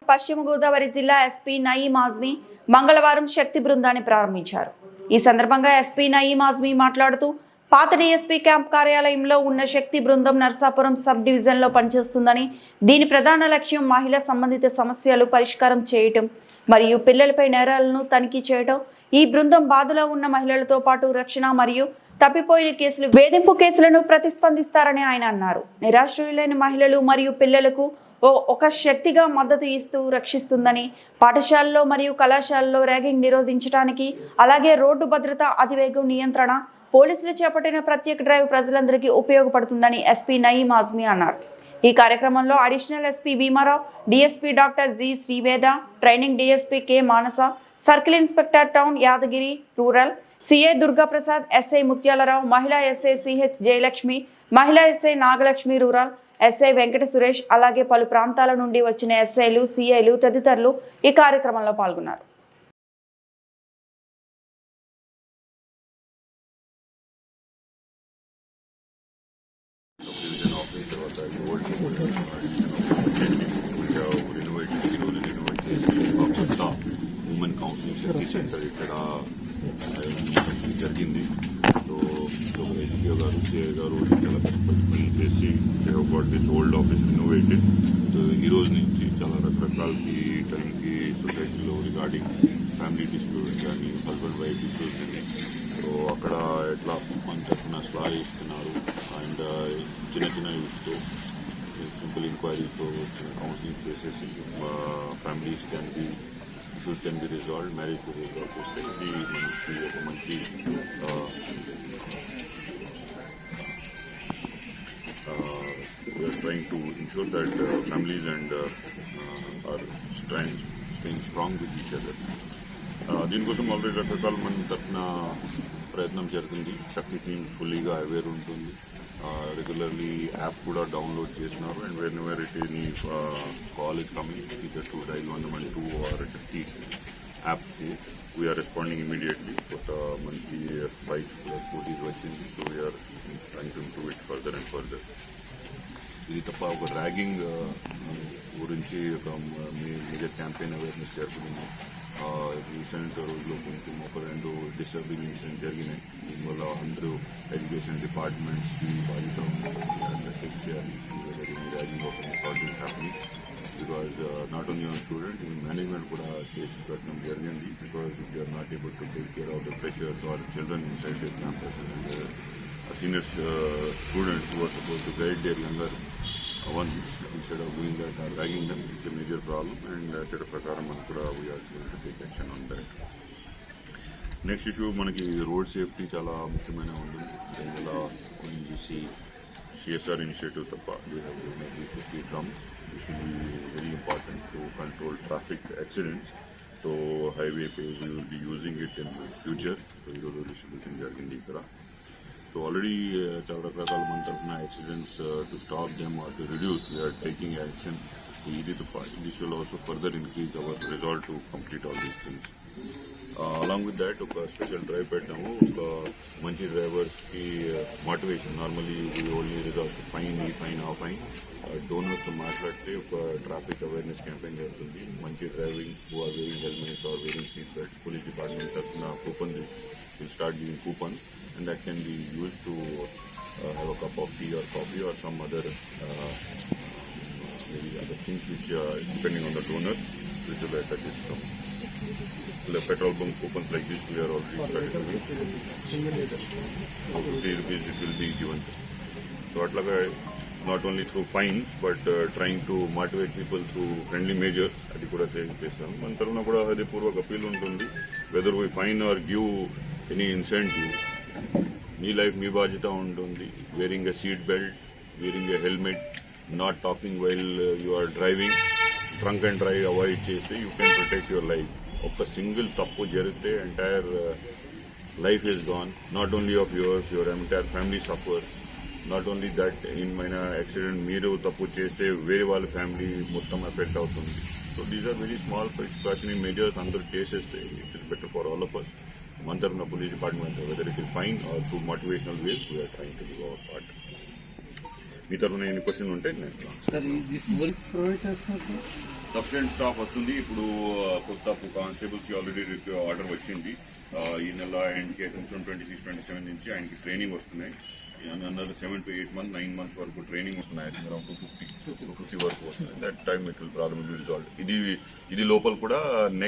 పశ్చిమ గోదావరి జిల్లా ఎస్పీ నయీం ఆజ్మీ మంగళవారం శక్తి బృందాన్ని ప్రారంభించారు. ఈ సందర్భంగా ఎస్పీ నయీం ఆజ్మీ మాట్లాడుతూ పాత డీఎస్పీ క్యాంప్ కార్యాలయంలో ఉన్న శక్తి బృందం నర్సాపురం సబ్ డివిజన్లో పనిచేస్తుందని, దీని ప్రధాన లక్ష్యం మహిళా సంబంధిత సమస్యలు పరిష్కారం చేయటం మరియు పిల్లలపై నేరాలను తనిఖీ చేయటం. ఈ బృందం బాధలో ఉన్న మహిళలతో పాటు రక్షణ మరియు తప్పిపోయిన కేసులు, వేధింపు కేసులను ప్రతిస్పందిస్తారని ఆయన అన్నారు. నిరాశ్రయులైన మహిళలు మరియు పిల్లలకు ఒక శక్తిగా మద్దతు ఇస్తూ రక్షిస్తుందని, పాఠశాలలో మరియు కళాశాలలో ర్యాగింగ్ నిరోధించడానికి, అలాగే రోడ్డు భద్రత, అతివేగం నియంత్రణ, పోలీసులు చేపట్టిన ప్రత్యేక డ్రైవ్ ప్రజలందరికీ ఉపయోగపడుతుందని ఎస్పీ నయీం ఆజ్మీ అన్నారు. ఈ కార్యక్రమంలో additional SP Bhimarao, DSP doctor G Sriveda, training DSP K Manasa, circle inspector town Yadagiri rural CI Durgaprasad, SI Muthyalarao, మహిళా ఎస్ఐ సిహెచ్ జయలక్ష్మి, మహిళా SI Nagalakshmi rural, SI Venkata Suresh, అలాగే పలు ప్రాంతాల నుండి వచ్చిన ఎస్ఐలు, సిఐలు తదితరులు ఈ కార్యక్రమంలో పాల్గొన్నారు. జరిగింది. సో ఎస్పీఓ గారు, సిఐ గారు చాలా కష్టపడి చేసి this old office innovated. So ఈ రోజు నుంచి చాలా రకరకాలకి టైంకి సొసైటీలో రిగార్డింగ్ ఫ్యామిలీ డిస్ప్యూట్స్ కానీ, హస్బెండ్ వైఫ్ ఇష్యూస్ కానీ, సో అక్కడ ఎట్లా మన తరఫున సలహా ఇస్తున్నారు. అండ్ చిన్న చిన్న ఇష్యూస్తో సింపుల్ ఇంక్వైరీతో కౌన్సిలింగ్ చేసేసి families can be issues can be resolved, marriage can be resolved. So we are trying to ensure that families and are staying strong with each other. దీనికోసం ఆల్రెడీ రకరకాల మన తరఫున ప్రయత్నం జరుగుతుంది. శక్తి టీమ్ ఫుల్లీగా అవేర్ ఉంటుంది. Regularly app కూడా download చేసినారు. And when ever it any call is coming either to dial 112 or Shakti app, we are responding immediately. But మనకి bikes plus scooties వచ్చింది. So we are trying to improve it further and further. ఇది తప్ప ఒక ragging గురించి ఒక major campaign awareness జరుగుతుంది. Recent రోజుల్లో కొంచెం ఒక 2 డిస్టర్బింగ్ ఇన్సిడెంట్స్ జరిగినాయి. దీనివల్ల అందరూ ఎడ్యుకేషన్ డిపార్ట్మెంట్స్కి బాధ్యత చెక్ చేయాలి. Ragging of important happening because not only on student, ఈ మేనేజ్మెంట్ కూడా కేసెస్ పెట్టడం జరిగింది. Because they are not able to take care of the freshers or children inside the campus. Senior students who are supposed to guide their younger ones, instead of doing that, are dragging them. It's a major problem, and cheta prakaram mankuda we are going to take action on that. Next issue manaki road safety chala mukyamaina undi. Dengala ONGC CSR initiative tappa we have these 50 drums. This will be very important to control traffic accidents. So highway page we will be using it in the future. So irodu distribution jarigindi ikkada. So already చాలా రకరకాల మన తరఫున accidents to stop them or to reduce we are taking action. ఇది తప్ప this will also further increase our resolve to complete all these things. Along with that ఒక special drive పెట్టాము. ఒక మంచి డ్రైవర్స్కి motivation. Normally we only resort to fine, ఈ fine, ఆ fine. డోనర్స్తో మాట్లాడితే ఒక ట్రాఫిక్ అవేర్నెస్ క్యాంపెయిన్ జరుగుతుంది. మంచి driving, who are wearing helmets or wearing seat belts, police department తరఫున coupon will start giving coupons, and that can be used to have a cup of tea or coffee or some other maybe other things which depending on the donor which will be that is from the petrol bunk coupons like this we are already started doing. 50 rupees it will be given. So atlaga not only through fines but trying to motivate people through friendly measures adi kuda chestam. మన తరఫున కూడా హృదయపూర్వక appeal ఉంటుంది. Whether we fine or give any incentive, మీ life మీ బాధ్యత ఉంటుంది. Wearing a seat belt, wearing a helmet, not talking while you are driving, drunk and drive avoid చేస్తే you can protect your life. ఒక్క single తప్పు జరిగితే entire life is gone. Not only of your entire family suffers. Not only that, in accident మీరు తప్పు చేస్తే వేరే వాళ్ళ family మొత్తం ఎఫెక్ట్ అవుతుంది. So these are very small precautionary measures. అందరూ చేసేస్తే it is better for all of us. మన తరఫున police department whether it is fine or through motivational ways we're trying to give our part. మీ తరఫున ఎన్ని question ఉంటే నేను sufficient staff వస్తుంది. ఇప్పుడు కొత్త కానిస్టేబుల్స్కి ఆల్రెడీ ఆర్డర్ వచ్చింది. ఈ నెల ఆయనకి 26-27 నుంచి ఆయనకి ట్రైనింగ్ వస్తున్నాయి. another 7 to 8 months, 9 months వరకు ట్రైనింగ్ వస్తున్నాయి. I think around 250 వరకు వస్తుంది. That time it will problem B resolve. ఇది లోపల కూడా